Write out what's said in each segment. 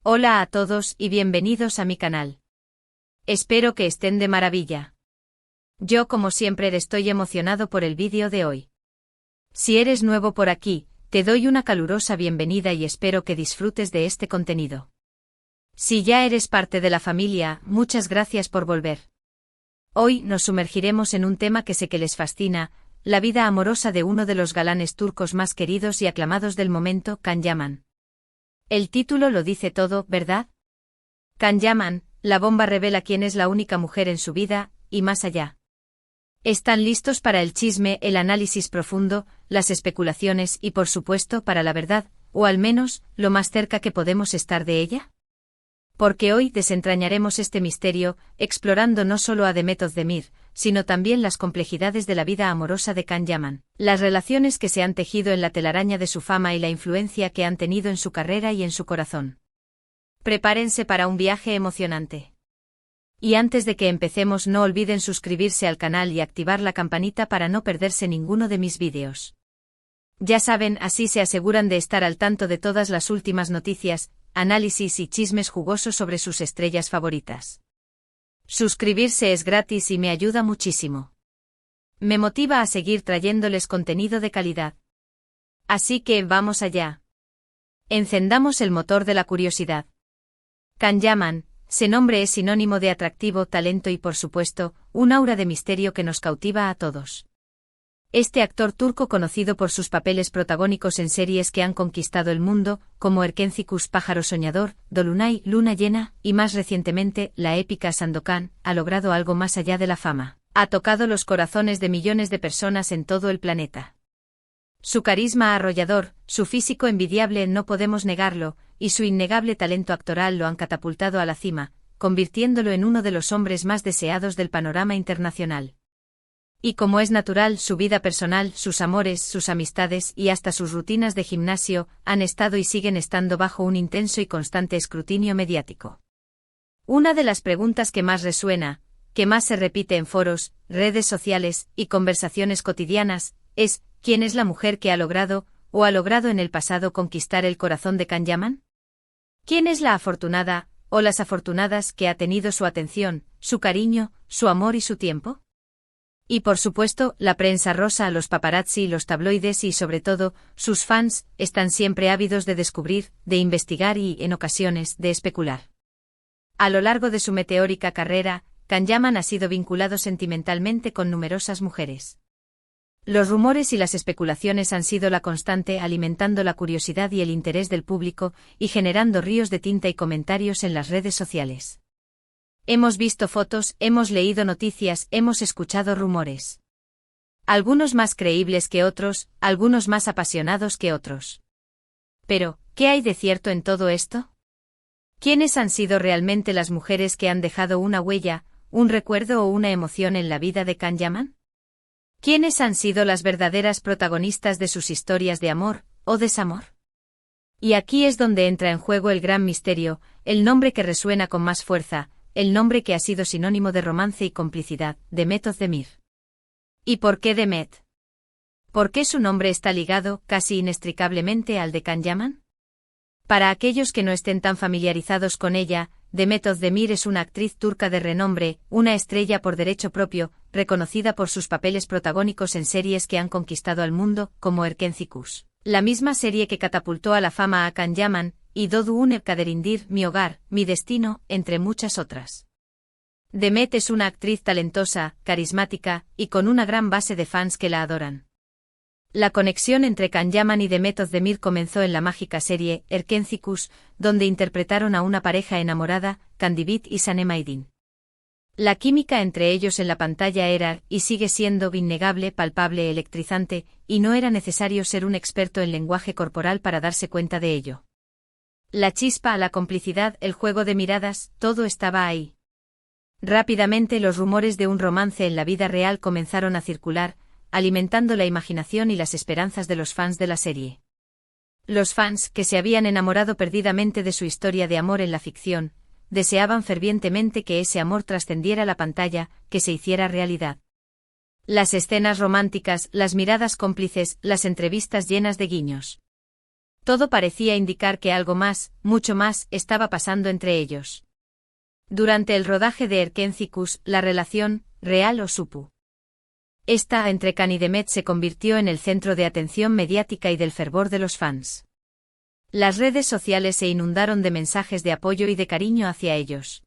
Hola a todos y bienvenidos a mi canal. Espero que estén de maravilla. Yo como siempre estoy emocionado por el vídeo de hoy. Si eres nuevo por aquí, te doy una calurosa bienvenida y espero que disfrutes de este contenido. Si ya eres parte de la familia, muchas gracias por volver. Hoy nos sumergiremos en un tema que sé que les fascina, la vida amorosa de uno de los galanes turcos más queridos y aclamados del momento, Can Yaman. El título lo dice todo, ¿verdad? Can Yaman, la bomba revela quién es la única mujer en su vida, y más allá. ¿Están listos para el chisme, el análisis profundo, las especulaciones y por supuesto para la verdad, o al menos, lo más cerca que podemos estar de ella? Porque hoy desentrañaremos este misterio, explorando no solo a Demet Özdemir, sino también las complejidades de la vida amorosa de Can Yaman, las relaciones que se han tejido en la telaraña de su fama y la influencia que han tenido en su carrera y en su corazón. Prepárense para un viaje emocionante. Y antes de que empecemos, no olviden suscribirse al canal y activar la campanita para no perderse ninguno de mis vídeos. Ya saben, así se aseguran de estar al tanto de todas las últimas noticias, análisis y chismes jugosos sobre sus estrellas favoritas. Suscribirse es gratis y me ayuda muchísimo. Me motiva a seguir trayéndoles contenido de calidad. Así que vamos allá. Encendamos el motor de la curiosidad. Can Yaman, ese nombre es sinónimo de atractivo, talento y por supuesto, un aura de misterio que nos cautiva a todos. Este actor turco conocido por sus papeles protagónicos en series que han conquistado el mundo, como Erkencikus Pájaro Soñador, Dolunay Luna Llena, y más recientemente, la épica Sandokan, ha logrado algo más allá de la fama. Ha tocado los corazones de millones de personas en todo el planeta. Su carisma arrollador, su físico envidiable no podemos negarlo, y su innegable talento actoral lo han catapultado a la cima, convirtiéndolo en uno de los hombres más deseados del panorama internacional. Y como es natural, su vida personal, sus amores, sus amistades y hasta sus rutinas de gimnasio han estado y siguen estando bajo un intenso y constante escrutinio mediático. Una de las preguntas que más resuena, que más se repite en foros, redes sociales y conversaciones cotidianas, es ¿quién es la mujer que ha logrado, o ha logrado en el pasado conquistar el corazón de Can Yaman? ¿Quién es la afortunada, o las afortunadas que ha tenido su atención, su cariño, su amor y su tiempo? Y por supuesto, la prensa rosa, los paparazzi, los tabloides y sobre todo, sus fans, están siempre ávidos de descubrir, de investigar y, en ocasiones, de especular. A lo largo de su meteórica carrera, Can Yaman ha sido vinculado sentimentalmente con numerosas mujeres. Los rumores y las especulaciones han sido la constante, alimentando la curiosidad y el interés del público, y generando ríos de tinta y comentarios en las redes sociales. Hemos visto fotos, hemos leído noticias, hemos escuchado rumores. Algunos más creíbles que otros, algunos más apasionados que otros. Pero, ¿qué hay de cierto en todo esto? ¿Quiénes han sido realmente las mujeres que han dejado una huella, un recuerdo o una emoción en la vida de Can Yaman? ¿Quiénes han sido las verdaderas protagonistas de sus historias de amor, o desamor? Y aquí es donde entra en juego el gran misterio, el nombre que resuena con más fuerza, el nombre que ha sido sinónimo de romance y complicidad, Demet Özdemir. ¿Y por qué Demet? ¿Por qué su nombre está ligado, casi inextricablemente, al de Can Yaman? Para aquellos que no estén tan familiarizados con ella, Demet Özdemir es una actriz turca de renombre, una estrella por derecho propio, reconocida por sus papeles protagónicos en series que han conquistado al mundo, como Erkencikus, la misma serie que catapultó a la fama a Can Yaman, y Doğduğun Kaderindir, Mi Hogar, Mi Destino, entre muchas otras. Demet es una actriz talentosa, carismática, y con una gran base de fans que la adoran. La conexión entre Can Yaman y Demet Özdemir comenzó en la mágica serie Erkencikus, donde interpretaron a una pareja enamorada, Candibit y Sanem Aydin. La química entre ellos en la pantalla era, y sigue siendo, innegable, palpable, electrizante, y no era necesario ser un experto en lenguaje corporal para darse cuenta de ello. La chispa, la complicidad, el juego de miradas, todo estaba ahí. Rápidamente los rumores de un romance en la vida real comenzaron a circular, alimentando la imaginación y las esperanzas de los fans de la serie. Los fans, que se habían enamorado perdidamente de su historia de amor en la ficción, deseaban fervientemente que ese amor trascendiera la pantalla, que se hiciera realidad. Las escenas románticas, las miradas cómplices, las entrevistas llenas de guiños. Todo parecía indicar que algo más, mucho más, estaba pasando entre ellos. Durante el rodaje de Erkénthicus, la relación, real o supu. Esta entre Can y Demet se convirtió en el centro de atención mediática y del fervor de los fans. Las redes sociales se inundaron de mensajes de apoyo y de cariño hacia ellos.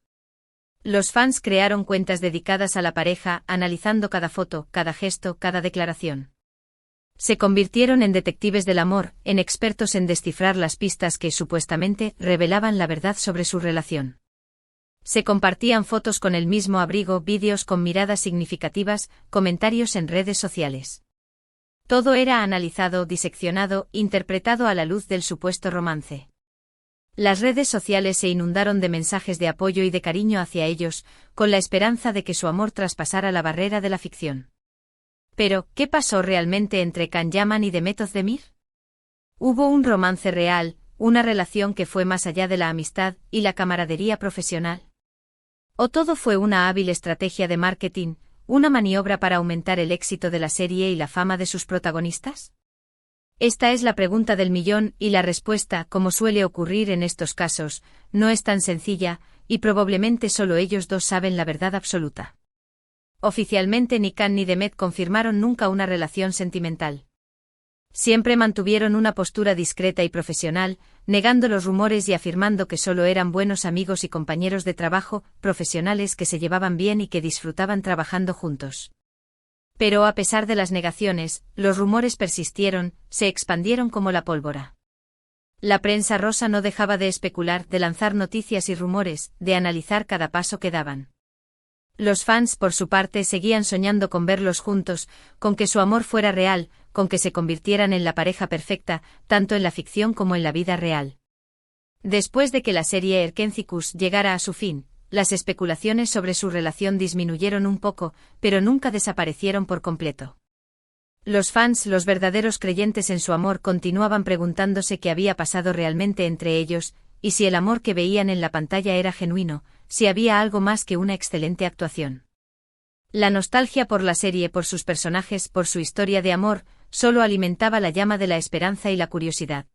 Los fans crearon cuentas dedicadas a la pareja, analizando cada foto, cada gesto, cada declaración. Se convirtieron en detectives del amor, en expertos en descifrar las pistas que, supuestamente, revelaban la verdad sobre su relación. Se compartían fotos con el mismo abrigo, vídeos con miradas significativas, comentarios en redes sociales. Todo era analizado, diseccionado, interpretado a la luz del supuesto romance. Las redes sociales se inundaron de mensajes de apoyo y de cariño hacia ellos, con la esperanza de que su amor traspasara la barrera de la ficción. Pero, ¿qué pasó realmente entre Can Yaman y Demet Özdemir? ¿Hubo un romance real, una relación que fue más allá de la amistad y la camaradería profesional? ¿O todo fue una hábil estrategia de marketing, una maniobra para aumentar el éxito de la serie y la fama de sus protagonistas? Esta es la pregunta del millón y la respuesta, como suele ocurrir en estos casos, no es tan sencilla, y probablemente solo ellos dos saben la verdad absoluta. Oficialmente ni Can ni Demet confirmaron nunca una relación sentimental. Siempre mantuvieron una postura discreta y profesional, negando los rumores y afirmando que solo eran buenos amigos y compañeros de trabajo, profesionales que se llevaban bien y que disfrutaban trabajando juntos. Pero a pesar de las negaciones, los rumores persistieron, se expandieron como la pólvora. La prensa rosa no dejaba de especular, de lanzar noticias y rumores, de analizar cada paso que daban. Los fans, por su parte, seguían soñando con verlos juntos, con que su amor fuera real, con que se convirtieran en la pareja perfecta, tanto en la ficción como en la vida real. Después de que la serie Erkénthicus llegara a su fin, las especulaciones sobre su relación disminuyeron un poco, pero nunca desaparecieron por completo. Los fans, los verdaderos creyentes en su amor, continuaban preguntándose qué había pasado realmente entre ellos, y si el amor que veían en la pantalla era genuino, si había algo más que una excelente actuación. La nostalgia por la serie, por sus personajes, por su historia de amor, solo alimentaba la llama de la esperanza y la curiosidad.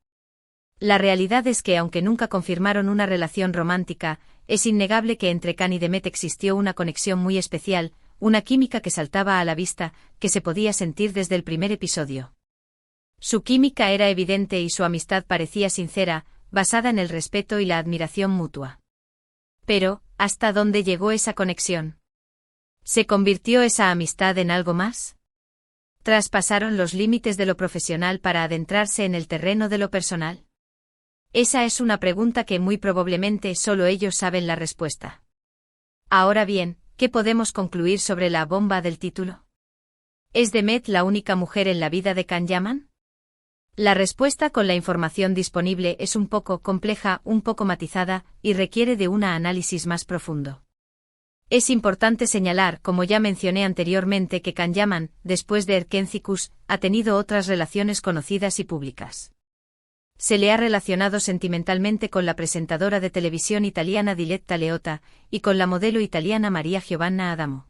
La realidad es que, aunque nunca confirmaron una relación romántica, es innegable que entre Can y Demet existió una conexión muy especial, una química que saltaba a la vista, que se podía sentir desde el primer episodio. Su química era evidente y su amistad parecía sincera, basada en el respeto y la admiración mutua. Pero, ¿hasta dónde llegó esa conexión? ¿Se convirtió esa amistad en algo más? ¿Traspasaron los límites de lo profesional para adentrarse en el terreno de lo personal? Esa es una pregunta que muy probablemente solo ellos saben la respuesta. Ahora bien, ¿qué podemos concluir sobre la bomba del título? ¿Es Demet la única mujer en la vida de Can Yaman? La respuesta con la información disponible es un poco compleja, un poco matizada, y requiere de un análisis más profundo. Es importante señalar, como ya mencioné anteriormente, que Can Yaman, después de Erkénthicus, ha tenido otras relaciones conocidas y públicas. Se le ha relacionado sentimentalmente con la presentadora de televisión italiana Diletta Leotta, y con la modelo italiana Maria Giovanna Adamo.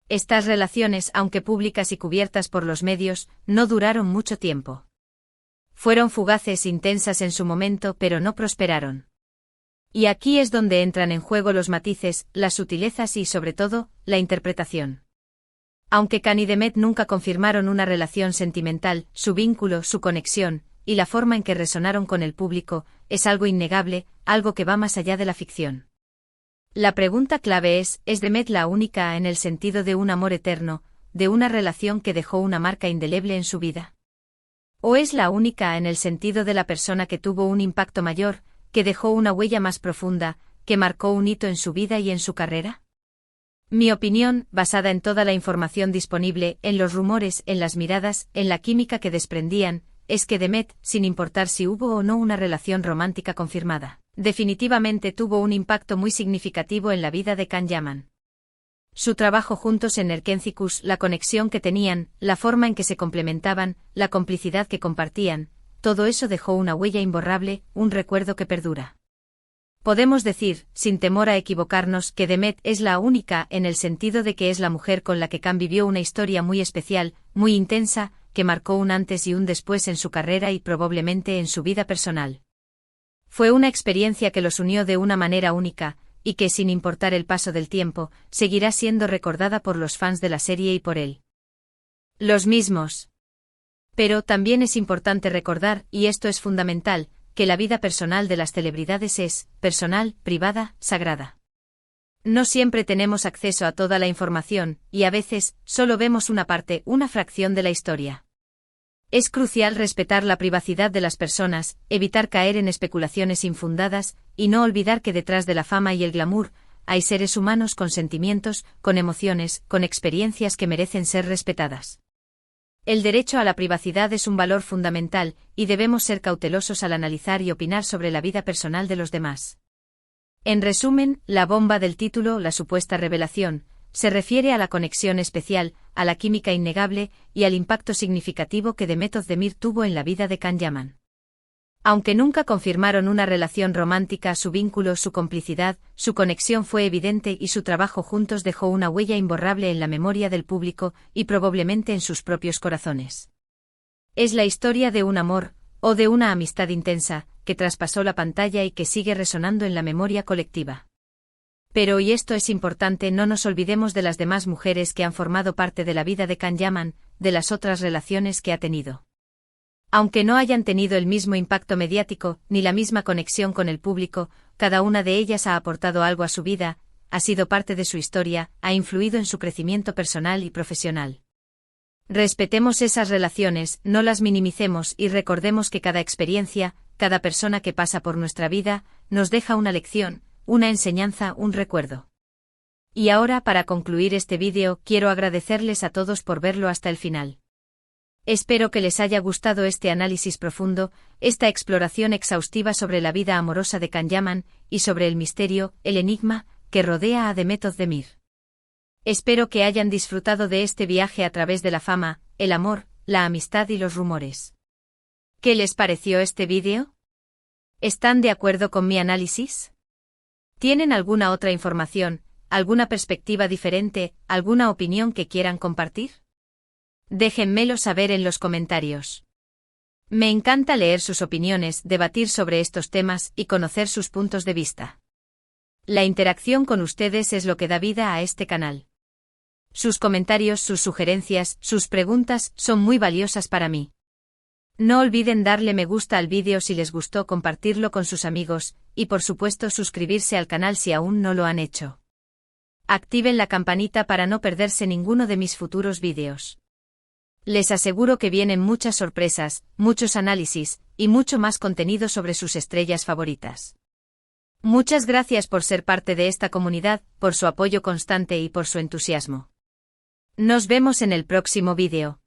Estas relaciones, aunque públicas y cubiertas por los medios, no duraron mucho tiempo. Fueron fugaces, intensas en su momento, pero no prosperaron. Y aquí es donde entran en juego los matices, las sutilezas y, sobre todo, la interpretación. Aunque Can y Demet nunca confirmaron una relación sentimental, su vínculo, su conexión, y la forma en que resonaron con el público, es algo innegable, algo que va más allá de la ficción. La pregunta clave ¿es Demet la única en el sentido de un amor eterno, de una relación que dejó una marca indeleble en su vida? ¿O es la única en el sentido de la persona que tuvo un impacto mayor, que dejó una huella más profunda, que marcó un hito en su vida y en su carrera? Mi opinión, basada en toda la información disponible, en los rumores, en las miradas, en la química que desprendían, es que Demet, sin importar si hubo o no una relación romántica confirmada, definitivamente tuvo un impacto muy significativo en la vida de Can Yaman. Su trabajo juntos en Erkénthicus, la conexión que tenían, la forma en que se complementaban, la complicidad que compartían, todo eso dejó una huella imborrable, un recuerdo que perdura. Podemos decir, sin temor a equivocarnos, que Demet es la única en el sentido de que es la mujer con la que Can vivió una historia muy especial, muy intensa, que marcó un antes y un después en su carrera y probablemente en su vida personal. Fue una experiencia que los unió de una manera única, y que, sin importar el paso del tiempo, seguirá siendo recordada por los fans de la serie y por él. Los mismos. Pero también es importante recordar, y esto es fundamental, que la vida personal de las celebridades es, personal, privada, sagrada. No siempre tenemos acceso a toda la información, y a veces, solo vemos una parte, una fracción de la historia. Es crucial respetar la privacidad de las personas, evitar caer en especulaciones infundadas, y no olvidar que detrás de la fama y el glamour, hay seres humanos con sentimientos, con emociones, con experiencias que merecen ser respetadas. El derecho a la privacidad es un valor fundamental, y debemos ser cautelosos al analizar y opinar sobre la vida personal de los demás. En resumen, la bomba del título, la supuesta revelación, se refiere a la conexión especial, a la química innegable y al impacto significativo que Demet Özdemir tuvo en la vida de Can Yaman. Aunque nunca confirmaron una relación romántica, su vínculo, su complicidad, su conexión fue evidente y su trabajo juntos dejó una huella imborrable en la memoria del público y probablemente en sus propios corazones. Es la historia de un amor, o de una amistad intensa, que traspasó la pantalla y que sigue resonando en la memoria colectiva. Pero, y esto es importante, no nos olvidemos de las demás mujeres que han formado parte de la vida de Can Yaman, de las otras relaciones que ha tenido. Aunque no hayan tenido el mismo impacto mediático, ni la misma conexión con el público, cada una de ellas ha aportado algo a su vida, ha sido parte de su historia, ha influido en su crecimiento personal y profesional. Respetemos esas relaciones, no las minimicemos y recordemos que cada experiencia, cada persona que pasa por nuestra vida, nos deja una lección, una enseñanza, un recuerdo. Y ahora, para concluir este vídeo, quiero agradecerles a todos por verlo hasta el final. Espero que les haya gustado este análisis profundo, esta exploración exhaustiva sobre la vida amorosa de Can Yaman, y sobre el misterio, el enigma, que rodea a Demet Özdemir. Espero que hayan disfrutado de este viaje a través de la fama, el amor, la amistad y los rumores. ¿Qué les pareció este vídeo? ¿Están de acuerdo con mi análisis? ¿Tienen alguna otra información, alguna perspectiva diferente, alguna opinión que quieran compartir? Déjenmelo saber en los comentarios. Me encanta leer sus opiniones, debatir sobre estos temas y conocer sus puntos de vista. La interacción con ustedes es lo que da vida a este canal. Sus comentarios, sus sugerencias, sus preguntas son muy valiosas para mí. No olviden darle me gusta al vídeo si les gustó, compartirlo con sus amigos, y por supuesto suscribirse al canal si aún no lo han hecho. Activen la campanita para no perderse ninguno de mis futuros vídeos. Les aseguro que vienen muchas sorpresas, muchos análisis, y mucho más contenido sobre sus estrellas favoritas. Muchas gracias por ser parte de esta comunidad, por su apoyo constante y por su entusiasmo. Nos vemos en el próximo vídeo.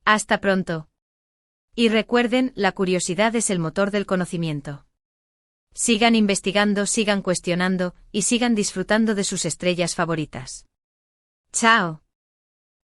Hasta pronto. Y recuerden, la curiosidad es el motor del conocimiento. Sigan investigando, sigan cuestionando, y sigan disfrutando de sus estrellas favoritas. ¡Chao!